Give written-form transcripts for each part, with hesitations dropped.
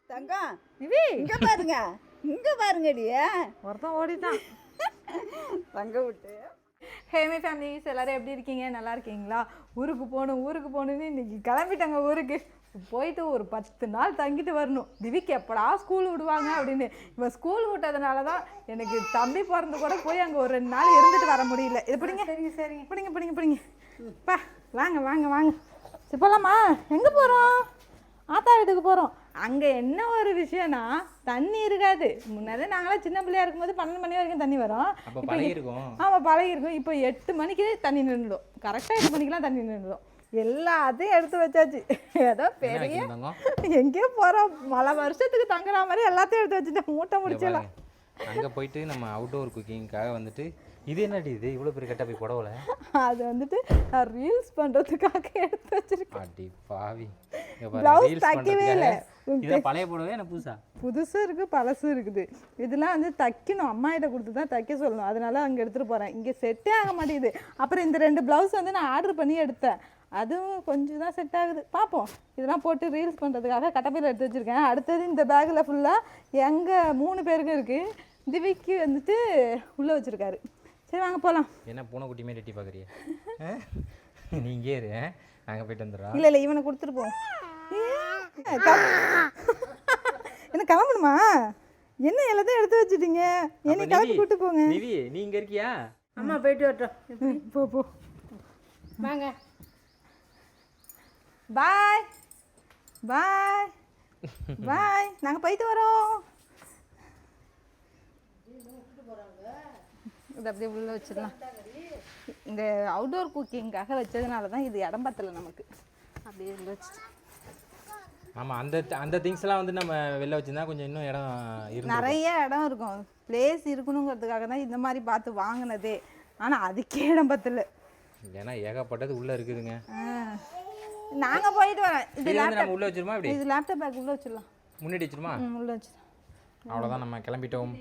தங்கம் நிவி இங்க பாருங்க, இங்க பாருங்கடி. ஒருத்தன் ஓடிட்டான் தங்க விட்டு. ஹேமே ஃபேமிலிஸ் எல்லாரும் எப்படி இருக்கீங்க? நல்லா இருக்கீங்களா? ஊருக்கு போகணுன்னு இன்னைக்கு கிளம்பிட்டாங்க. ஊருக்கு போயிட்டு ஒரு 10 நாள் தங்கிட்டு வரணும். திவிக்கு எப்படா ஸ்கூல் விடுவாங்க அப்படின்னு. இப்போ ஸ்கூல் விட்டதுனால தான் எனக்கு தம்பி பிறந்து கூட போய் அங்கே ஒரு 2 நாள் இருந்துட்டு வர முடியல. இது பிடிங்க, சரி பிடிங்க பா. வாங்க வாங்க வாங்க, சரி போகலாமா? எங்கே போகிறோம்? ஆத்தா வீட்டுக்கு போகிறோம். அங்கே என்ன ஒரு விஷயம்னா தண்ணி இருக்காது. முன்னாடி நாங்களாம் சின்ன பிள்ளையா இருக்கும்போது 12 மணி வரைக்கும் தண்ணி வரும். ஆமாம், பழகிருக்கும். இப்போ 8 மணிக்கு தண்ணி நின்றுடும். கரெக்டாக 8 மணிக்கெலாம் தண்ணி நின்றுடும். எல்லாத்தையும் எடுத்து வச்சாச்சு. ஏதோ பெரிய எங்கேயோ போகிறோம், மழை வருஷத்துக்கு தங்குற மாதிரி எல்லாத்தையும் எடுத்து வச்சுட்டேன். மூட்டை முடிச்சிடலாம். அங்கே போயிட்டு நம்ம அவுட்டோர் குக்கிங்காக வந்துட்டு இது என்னடி இது இவ்வளோ பெரிய கட்டா போய் புடவல? அது வந்துட்டு நான் ரீல்ஸ் பண்ணுறதுக்காக எடுத்து வச்சிருக்கேன். அடி பாவி, ப்ளவுஸ் தைக்கவே இல்லை. இது பழைய புடவை என்ன புதுசும் இருக்குது பழசும் இருக்குது. இதெல்லாம் வந்து தைக்கணும், அம்மா கிட்ட கொடுத்து தான் தைக்க சொல்லணும். அதனால அங்கே எடுத்துகிட்டு போகிறேன். இங்கே செட்டே ஆக மாட்டேங்குது. அப்புறம் இந்த 2 ப்ளவுஸ் வந்து நான் ஆர்டர் பண்ணி எடுத்தேன். அதுவும் கொஞ்சம் தான் செட் ஆகுது. பார்ப்போம். இதெல்லாம் போட்டு ரீல்ஸ் பண்ணுறதுக்காக கட்டப்பையில் எடுத்து வச்சுருக்கேன். அடுத்தது இந்த பேக்கில் ஃபுல்லாக எங்கள் 3 பேருக்கும் இருக்குது. திவிக்கு வந்துட்டு உள்ளே வச்சுருக்காரு. சரி வாங்க போகலாம். என்ன பூனைக்குட்டி மாரி எட்டி பார்க்குறிய? நீங்க ஏறு, நாங்கள் போயிட்டு வந்துடுறோம். இல்லை இவனை கொடுத்துட்டு போவோம். என்ன கிளம்பணுமா? என்ன எல்லாத்தையும் எடுத்து வச்சுட்டீங்க? என்னை கிளம்பி கூட்டு போங்க. நிவி நீ இங்கே இருக்கியா? அம்மா போயிட்டு வரட்டும். போ வாங்க. பாய் பாய் பாய். நாங்கள் போயிட்டு வரோம். இது அப்படியே உள்ள வச்சிடலாம். இந்த அவுட்டோர் குக்கிங்காக வச்சதுனால தான் இது இடம் பத்தலை நமக்கு. அப்படியே உள்ள வச்சுட்டு. ஆமாம், அந்த திங்ஸ்லாம் வந்து நம்ம வெளில வச்சுருந்தா கொஞ்சம் இன்னும் இடம் இருக்கும், நிறைய இடம் இருக்கும். பிளேஸ் இருக்கணுங்கிறதுக்காக தான் இந்த மாதிரி பார்த்து வாங்கினதே. ஆனால் அதுக்கே இடம் பத்தலை. ஏன்னா ஏகப்பட்டது உள்ளே இருக்குதுங்க. நாங்கள் போயிட்டு வரேன். இது நம்ம உள்ளே வச்சிருமா? இப்படி இது லேப்டாப் பேக் உள்ளே வச்சிடலாம். முன்னாடி வச்சிருமா? உள்ளே வச்சிடலாம். அவ்வளோதான், நம்ம கிளம்பிட்டோம்.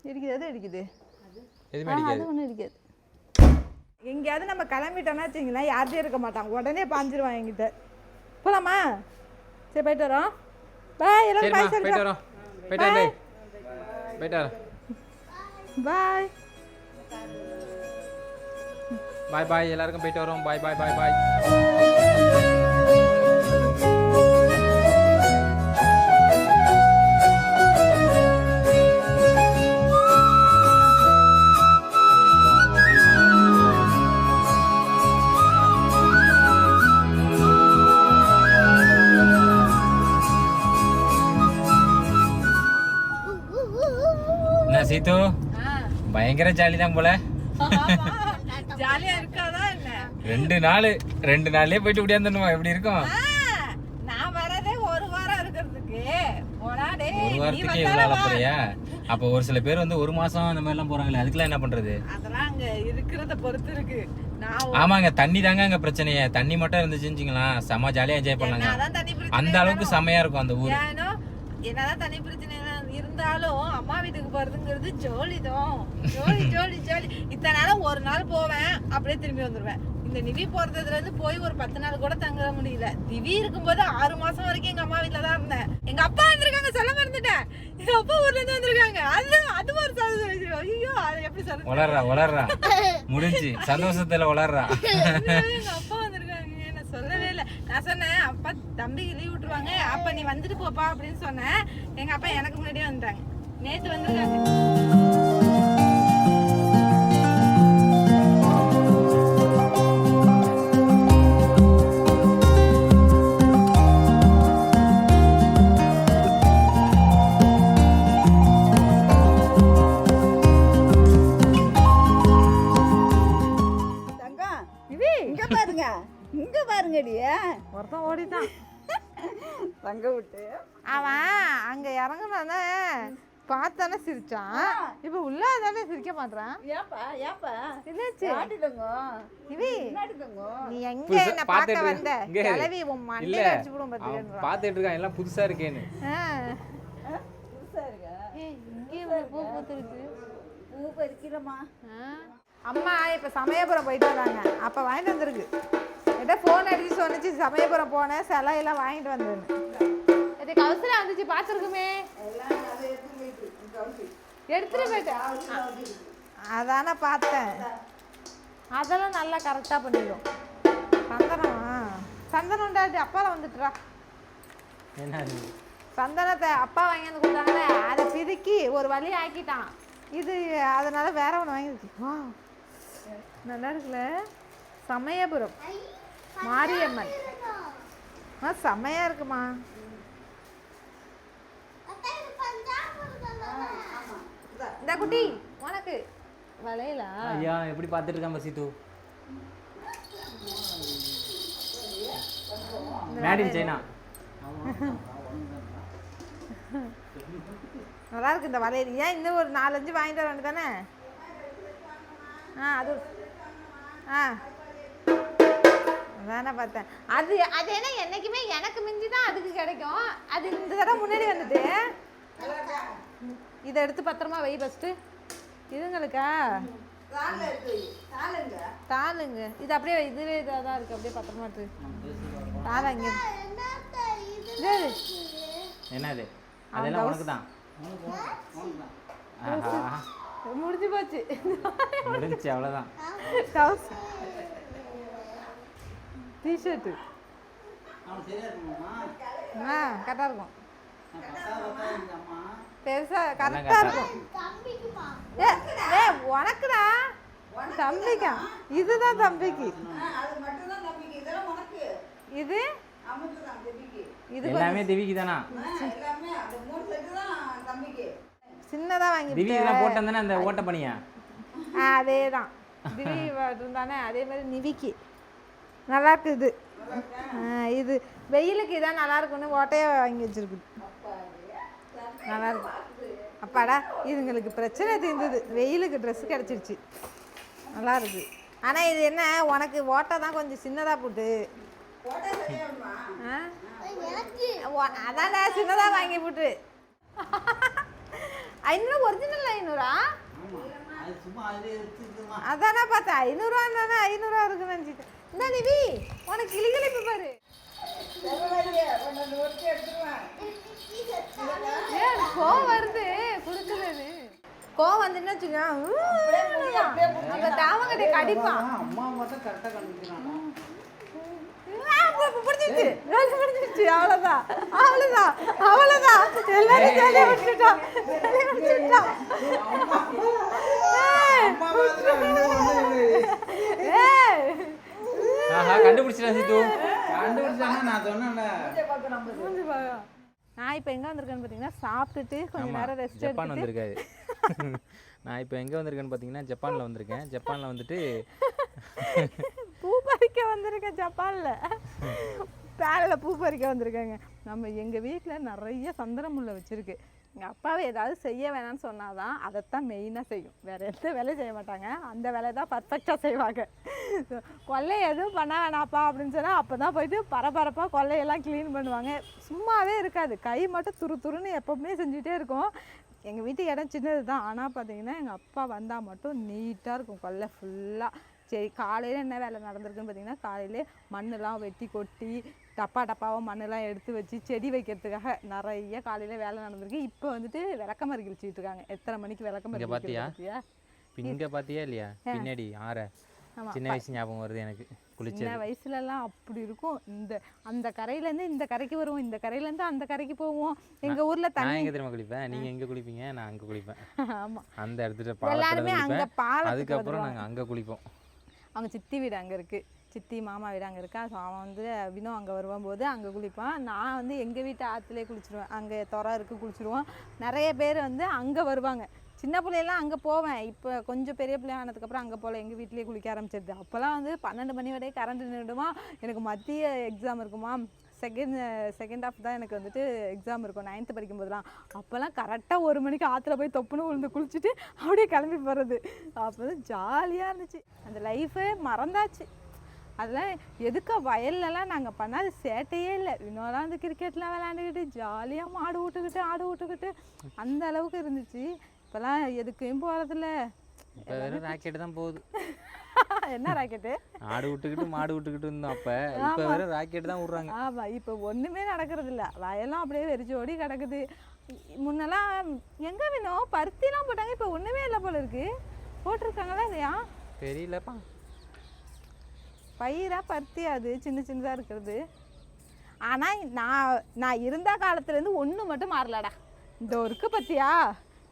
இருக்குது எது இருக்குது? எதுவுமே அடிக்காது. அது ஒன்றும் இருக்காது. எங்கேயாவது நம்ம கிளம்பிட்டோம்னா வச்சிங்களேன், யார்கிட்டயும் இருக்க மாட்டாங்க. உடனே பாஞ்சிருவான் என்கிட்ட. போகலாமா? சரி போயிட்டு வரோம். பாய் எல்லாரும். பாய் சொல்லுங்க. போயிட்டு வரோம். போயிட்டு வரோம். பாய் பாய் பாய் எல்லாருக்கும் போயிட்டு வரோம். பாய் பாய் பாய் பாய். என்ன சீத்து, பயங்கர ஜாலி தான் போல. ஜாலியா இருக்காதா என்ன? 2 நாள்லயே போயிட்டு முடியாந்துமா? எப்படி இருக்கும்? நான் வரதே 1 வாரம் இருக்கிறதுக்கு. போடாடே, ஒரு வாரத்துக்கு இவ்வளவு போறியா? அப்ப ஒரு சில பேர் வந்து 1 மாசம் அந்த மாதிரி எல்லாம் போறாங்களே, அதுக்கெல்லாம் என்ன பண்றது? அதெல்லாம் அங்க இருக்கிறத பொறுத்து இருக்கு. ஆமாங்க, தண்ணி தாங்க அங்க பிரச்சனையே. தண்ணி மட்டும் இருந்துச்சுங்களா செம ஜாலியா என்ஜாய் பண்ணலாங்க. அந்த அளவுக்கு செமையா இருக்கும் அந்த ஊர். என்னதான் தனி பிரச்சனை இருந்தாலும் அம்மா வீட்டுக்கு போறதுங்கிறது ஜோலிதான். ஜோலி ஜோலி ஜோலி. இத்தனை நாளும் 1 நாள் போவேன், அப்படியே திரும்பி வந்துடுவேன். இந்த நிவி போறதுல இருந்து போய் ஒரு 10 நாள் கூட தங்க முடியல. திவி இருக்கும்போது 6 மாசம் வரைக்கும் எங்க அம்மா வீட்டுல தான் இருந்தேன். எங்க அப்பா வந்திருக்காங்க, சொல்ல மறந்துட்டேன். எங்க அப்பா ஊர்ல இருந்து வந்திருக்காங்க. அது ஒரு சந்தோஷம். ஐயோ, அது எப்படி சொல்ற? வளர்றா முடிஞ்சு சந்தோஷத்துல வளர்றா. எங்க அப்பா வந்திருக்காங்க, நான் சொல்லவே இல்லை. நான் சொன்னேன் அப்பா தம்பிக்கு லீவ் விட்டுருவாங்க, அப்ப நீ வந்துட்டு போப்பா அப்படின்னு சொன்னேன். எங்க அப்பா எனக்கு முன்னாடியே வந்துட்டாங்க. நேத்து வந்துருக்காங்க. இங்க பாருங்கடி. ஒருத்தன் ஓடிட்டான். தங்க விட்டு. அவன் அங்க இறங்குனானே பார்த்தானே சிரிச்சான். இப்ப உள்ள தானே சிரிக்க மாட்டான். ஏப்பா என்னாச்சு? இவி நீ எங்க என்ன பார்க்க வந்த? கிளவி உன் மண்டையில அடிச்சு போடும் பாத்துக்கறேன். பாத்துட்டு இருக்கான், எல்லாம் புதுசா இருக்கேன்னு. புதுசா இருக்கா? இங்கே பூ பூத்துருக்கு. பூ பறிக்கிறமா? அம்மா இப்ப சமயபுரம் போயிட்டு வந்தாங்க. அப்ப வாங்கிட்டு வந்திருக்கு. என்கிட்ட ஃபோன் அடிச்சு சொன்னிச்சு, சமயபுரம் போனேன், சிலையெல்லாம் வாங்கிட்டு வந்தேன்னு. இது கவுசில வந்துச்சு பார்த்துருக்குமே. எடுத்துட்டு போயிட்டேன். அதானே பார்த்தேன். அதெல்லாம் நல்லா கரெக்டாக பண்ணிடும். சந்தனமா சந்தனம் அப்பாவில் வந்துட்டுறா. என்ன சந்தனத்தை அப்பா வாங்கி வந்து கொடுத்தாங்களே அதை பிதுக்கி ஒரு வழி ஆக்கிட்டான். இது அதனால வேற ஒன்று வாங்கிருக்கு. வா நல்லா இருக்குல்ல. சமயபுரம் மாரியம்மன் செம்மையா இருக்குமா. இந்த குட்டி உனக்கு வளையலா? ஐயா எப்படி பார்த்துட்டு இருக்கான் பசித்து. Made in China. நல்லா இருக்கு இந்த வளையல். ஏன் இன்னும் ஒரு 4-5 வாங்கிட்டு வர வேண்டியதானே? அது அதானே பார்த்தேன். அது அது என்ன என்னைக்குமே எனக்கு மிஞ்சி தான் அதுக்கு கிடைக்கும். அது இந்த தடவை முன்னாடி வந்துட்டு இதை எடுத்து பத்திரமா வை ஃபஸ்ட்டு. இதுங்களுக்கா தாளுங்க. இது அப்படியே இதுவே இதாக தான் இருக்குது. அப்படியே பத்திரமா இருக்கு. தாளா இங்கே என்னது? அதெல்லாம் உனக்கு தான். முடிஞ்சு போச்சு. முடிஞ்சு அவ்வளோதான். டிஷர்ட்டு கரெக்டாக இருக்கும். பெருசா கரெக்டாக இருக்கும். ஏ உனக்குடா தம்பிக்கா. இதுதான் தம்பிக்கு. இது இது எல்லாமே திவிக்கு தானா? சின்னதா வாங்கி திவி இதெல்லாம் போட்டேன் தானே அந்த ஓட்ட பணியா? அதே தான் திவி இருந்தானே. அதே மாதிரி நிவிக்கு நல்லா இருக்கு. இது இது வெயிலுக்கு இதான் நல்லா இருக்குன்னு ஓட்டையாக வாங்கி வச்சிருக்கு. நல்லா இருக்கு. அப்பாடா இதுங்களுக்கு பிரச்சனை தீர்ந்தது. வெயிலுக்கு ட்ரெஸ் கிடச்சிருச்சு. நல்லா இருக்கு. ஆனால் இது என்ன உனக்கு ஓட்டை தான் கொஞ்சம் சின்னதாக போட்டு. அதான்டா சின்னதாக வாங்கி போட்டு. 500 ஒரிஜினல் 500ஆ? அதானே பார்த்தேன். 500 500 இருக்குன்னு நினச்சிட்டேன். இந்த நிவி உனக்கு கிளிகிளிப்பு பாரு. கோவம் வருது குடுக்கலன்னு. கோவம் வந்துன்னு வச்சுக்கோ அந்த தாவங்கட்டை கடிப்பான். பிடிச்சிருச்சு. அவ்வளோதான் அவ்வளோதான் அவ்வளோதான். எல்லாரும் ஜாலியா விட்டுட்டான். கண்டுபிடிச்சிட்டேன் சித்து. நான் இப்போ எங்கே வந்திருக்கேன்னு பார்த்தீங்கன்னா சாப்பிட்டுட்டு கொஞ்சம் நேரம் ரெஸ்ட் ஜப்பான் வந்திருக்காரு. நான் இப்போ எங்கே வந்திருக்கேன்னு பார்த்தீங்கன்னா ஜப்பானில் வந்திருக்கேன். ஜப்பானில் வந்துட்டு பூ பறிக்க வந்திருக்கேன். ஜப்பானில் பேரில் பூ பறிக்க வந்திருக்கேங்க. நம்ம எங்கள் வீட்டில் நிறைய சந்தன முல்லை வச்சுருக்கு. எங்கள் அப்பாவை ஏதாவது செய்ய வேணாம்னு சொன்னால் தான் அதைத்தான் மெயினாக செய்யும். வேறு எந்த வேலையும் செய்ய மாட்டாங்க. அந்த வேலை தான் பர்ஃபெக்டாக செய்வாங்க. கொல்லை எதுவும் பண்ண வேணாப்பா அப்படின்னு சொன்னால் அப்போ தான் போயிட்டு பரபரப்பாக கொல்லையெல்லாம் க்ளீன் பண்ணுவாங்க. சும்மாவே இருக்காது. கை மட்டும் துரு துருன்னு எப்போவுமே செஞ்சுட்டே இருக்கும். எங்கள் வீட்டு இடம் சின்னது தான். ஆனால் பார்த்தீங்கன்னா எங்கள் அப்பா வந்தால் மட்டும் நீட்டாக இருக்கும் கொல்லை ஃபுல்லாக. சரி காலையில் என்ன வேலை நடந்திருக்குன்னு பார்த்தீங்கன்னா காலையிலே மண்ணெல்லாம் வெட்டி கொட்டி டப்பாவாக மண்ணெல்லாம் எடுத்து வச்சு செடி வைக்கிறதுக்காக நிறைய காலையில் வேலை நடந்திருக்கு. இப்போ வந்துட்டு விளக்கமரி கிழிச்சிட்டு இருக்காங்க. எத்தனை மணிக்கு விளக்கமரி பார்த்தியா? இங்கே பார்த்தியா இல்லையா? பின்னாடி சின்ன வயசு ஞாபகம் வருது எனக்கு. சின்ன வயசுலலாம் அப்படி இருக்கும். அந்த கரையிலேருந்து இந்த கரைக்கு வருவோம். இந்த கரையிலேருந்து அந்த கரைக்கு போவோம். எங்கள் ஊரில் தண்ணி எங்கே தெரியுமா குளிப்பேன்? நீங்கள் எங்கே குளிப்பீங்க? நான் அங்கே குளிப்பேன். ஆமாம் அந்த இடத்துல எல்லாருமே அங்கே பாலம். அதுக்கப்புறம் நாங்கள் அங்கே குளிப்போம். அவங்க சித்தி வீடு அங்கே இருக்குது. சித்தி மாமா வீடு அங்கே இருக்கா. ஸோ அவன் வந்து வினோ அங்கே வரும்போது அங்கே குளிப்பான். நான் வந்து எங்கள் வீட்டு ஆற்றுலேயே குளிச்சிடுவேன். அங்கே துறை இருக்குது குளிச்சிடுவோம். நிறைய பேர் வந்து அங்கே வருவாங்க. சின்ன பிள்ளையெல்லாம் அங்கே போவேன். இப்போ கொஞ்சம் பெரிய பிள்ளைய ஆனதுக்கப்புறம் அங்கே போகல. எங்கள் வீட்லேயே குளிக்க ஆரம்பிச்சிருது. அப்போல்லாம் வந்து 12 மணி வரையும் கரண்ட் நின்றுடுமா. எனக்கு மத்திய எக்ஸாம் இருக்குமா. செகண்ட் ஹாஃப் தான் எனக்கு வந்துட்டு எக்ஸாம் இருக்கும் 9th படிக்கும்போதெல்லாம். அப்போல்லாம் கரெக்டாக 1 மணிக்கு ஆற்றுல போய் தொப்புன்னு விழுந்து குளிச்சுட்டு அப்படியே கிளம்பி போகிறது. அப்போ தான் ஜாலியாக இருந்துச்சு. அந்த லைஃபே மறந்தாச்சு. அதெல்லாம் எதுக்கு வயல்லலாம் நாங்கள் பண்ணாது சேட்டையே இல்லை. வினோலாம் வந்து கிரிக்கெட்லாம் விளையாண்டுக்கிட்டு ஜாலியாக மாடு விட்டுக்கிட்டு அந்த அளவுக்கு இருந்துச்சு. இப்போலாம் எதுக்கும் போகிறதில்ல. ராக்கெட்டு தான் போகுது. என்ன ராக்கெட்டு? ஆடு விட்டுக்கிட்டு மாடு விட்டுக்கிட்டு இருந்தோம் அப்போ. இப்போ வேற ராக்கெட் தான் விட்றாங்க. ஆமாம், இப்போ ஒன்றுமே நடக்கிறது இல்லை. வயலாம் அப்படியே வெறிச்சோடி கிடக்குது. முன்னெல்லாம் எங்கே வேணும் பருத்திலாம் போட்டாங்க, இப்போ ஒன்றுமே இல்லை போல இருக்கு. போட்டிருக்காங்களா இல்லையா தெரியலப்பா. பயிரா பருத்தி அது சின்ன சின்னதாக இருக்கிறது. ஆனால் நான் இருந்த காலத்துலேருந்து ஒன்று மட்டும் மாறலடா. இந்த இருக்கு பத்தியா,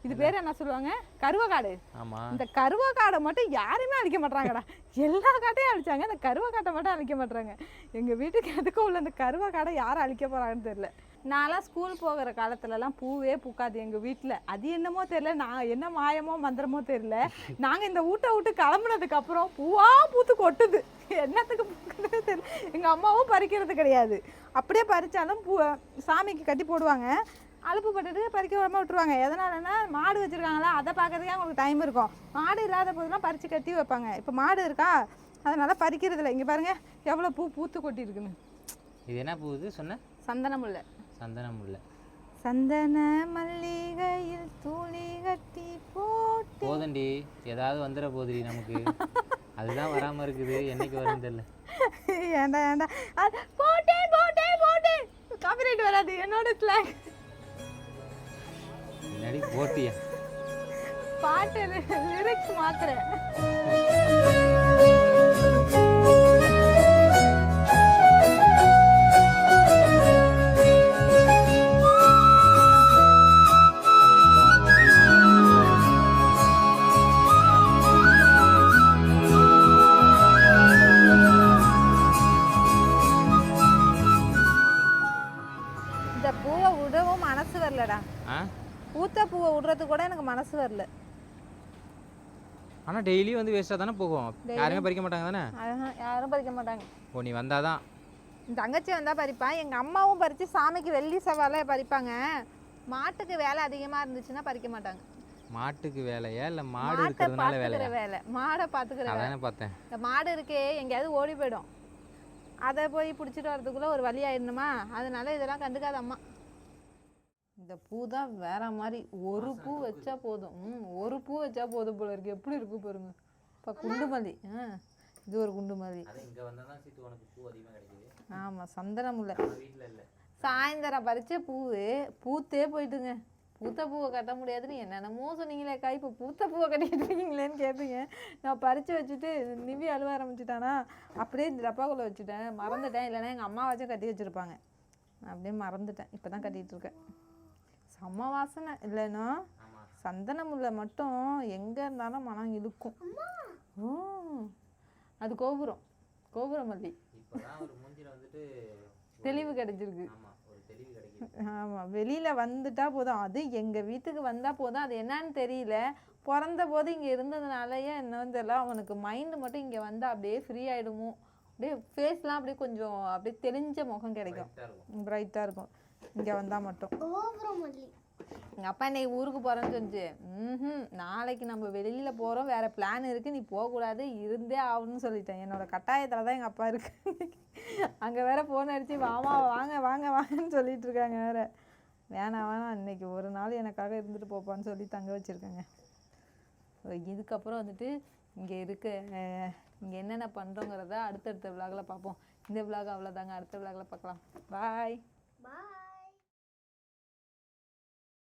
இது பேர் என்ன சொல்லுவாங்க, கருவக்காடு. ஆமாம், இந்த கருவக்காடை மட்டும் யாருமே அழிக்க மாட்டாங்கடா. எல்லா காட்டையும் அழிச்சாங்க, இந்த கருவக்காட்டை மட்டும் அழிக்க மாட்டாங்க. எங்கள் வீட்டுக்கு எதுக்கும் உள்ள இந்த கருவக்காடை யாரும் அழிக்க போகிறாங்கன்னு தெரியல. நான்லாம் ஸ்கூல் போகிற காலத்துலலாம் பூவே பூக்காது எங்கள் வீட்டில். அது என்னமோ தெரியல, நான் என்ன மாயமோ மந்திரமோ தெரியல. நாங்கள் இந்த விட்டு கிளம்புனதுக்கப்புறம் பூவாக பூத்து கொட்டுது. என்னத்துக்கு பூக்குறது தெரியல. எங்கள் அம்மாவும் பறிக்கிறது கிடையாது. அப்படியே பறித்தாலும் சாமிக்கு கட்டி போடுவாங்க, அலுப்பு பட்டுட்டு பறிக்க விடாமல் விட்டுருவாங்க. எதனாலன்னா மாடு வச்சுருக்காங்களா, அதை பார்க்கறதுக்கே அவங்களுக்கு டைம் இருக்கும். மாடு இல்லாத போதெல்லாம் பறித்து கட்டி வைப்பாங்க. இப்போ மாடு இருக்கா, அதனால் பறிக்கிறது இல்லை. இங்கே பாருங்கள் எவ்வளோ பூத்து கொட்டியிருக்குன்னு. இது என்ன பூ இது சொன்ன? சந்தன முல்லை. சந்தன முல்லை. சந்தன மல்லிகையில் தூளி கட்டி போட்டு போதண்டி, ஏதாவது வந்துட போதுடி நமக்கு. அதுதான் வராமல் இருக்குது, என்னைக்கு வரும் தெரியல. ஏண்டா போட்டேன் காப்பிரைட் வராது என்னோட ஸ்லாங். முன்னாடி போட்டியா பாட்டு லிரிக்ஸ் மாத்துறேன். இந்த பூவை விடவும் மனசு வரலடா. பூத்த பூவை விடுறதுக்கு கூட எனக்கு மனசு வரல. ஆனால் டெய்லி வந்து வேஸ்ட்டாக தானே போகும். யாருமே பறிக்க மாட்டாங்க தானே? யாரும் பறிக்க மாட்டாங்க. ஓ, நீ வந்தாதான். என் தங்கச்சி வந்தால் பறிப்பான். எங்கள் அம்மாவும் பறித்து சாமிக்கு வெள்ளி செவ்வாழை பறிப்பாங்க. மாட்டுக்கு வேலை அதிகமாக இருந்துச்சுன்னா பறிக்க மாட்டாங்க. மாட்டுக்கு வேலையா இல்லை மாடு இருக்கிறதுனால வேலை? மாடை பார்த்துக்கிற வேலை. பார்த்தேன். இந்த மாடு இருக்கே எங்கேயாவது ஓடி போயிடும், அதை போய் பிடிச்சிட்டு வரதுக்குள்ளே ஒரு வழி ஆயிடணுமா, அதனால இதெல்லாம் கண்டுக்காத அம்மா. இந்த பூ தான் வேற மாதிரி. ஒரு பூ வச்சா போதும். ஒரு பூ வச்சா போதும் போல இருக்கு. எப்படி இருக்கு பாருங்க. இப்போ குண்டுமல்லி. இது ஒரு குண்டுமல்லி. ஆமாம், சந்தன முல்லை. சாயந்தரம் பறிச்ச பூத்தே போயிட்டுங்க. பூத்த பூவை கட்ட முடியாதுன்னு என்னென்னமோ சொன்னீங்களேக்கா, இப்போ பூத்த பூவை கட்டிட்டு இருக்கீங்களேன்னு கேட்பீங்க. நான் பறித்து வச்சுட்டு நிவி அழுவ ஆரம்பிச்சிட்டானா, அப்படியே இந்த டப்பாக்குள்ளே வச்சுட்டேன், மறந்துட்டேன். இல்லைன்னா எங்கள் அம்மா வச்சும் கட்டி வச்சுருப்பாங்க, அப்படியே மறந்துட்டேன். இப்போ தான் கட்டிகிட்டு இருக்கேன். செம்ம வாசனை இல்லைன்னா. சந்தன முல்லை மட்டும் எங்கே இருந்தாலும் மனம் இழுக்கும். அது கோபுர மல்லி. தெளிவு கிடைச்சிருக்கு. ஆமாம், வெளியில் வந்துட்டா போதும். அது எங்கள் வீட்டுக்கு வந்தால் போதும். அது என்னன்னு தெரியல, பிறந்த போது இங்கே இருந்ததுனாலயே என்னன்னு தெரியல, அவனுக்கு மைண்டு மட்டும் இங்கே வந்தால் அப்படியே ஃப்ரீ ஆகிடுமோ. அப்படியே ஃபேஸ்லாம் அப்படியே கொஞ்சம் அப்படியே தெளிஞ்ச முகம் கிடைக்கும், பிரைட்டாக இருக்கும் இங்கே வந்தால் மட்டும். எங்கள் அப்பா இன்னைக்கு ஊருக்கு போகிறேன்னு சொன்னிச்சு. நாளைக்கு நம்ம வெளியில் போகிறோம், வேறு பிளான் இருக்குது, நீ போகக்கூடாது, இருந்தே ஆகணும்னு சொல்லிட்டேன். என்னோடய கட்டாயத்தில் தான் எங்கள் அப்பா இருக்கு. அங்கே வேற ஃபோன் அடித்து வாங்கன்னு சொல்லிட்டு இருக்காங்க வேற. வேணாம் இன்னைக்கு ஒரு நாள் எனக்காக இருந்துட்டு போப்பான்னு சொல்லி தங்க வச்சுருக்காங்க. இதுக்கப்புறம் வந்துட்டு இங்கே என்னென்ன பண்ணுறோங்கிறத அடுத்தடுத்த விலாகில் பார்ப்போம். இந்த விலாக் அவ்வளோதாங்க, அடுத்த விலாகில் பார்க்கலாம். பாய்.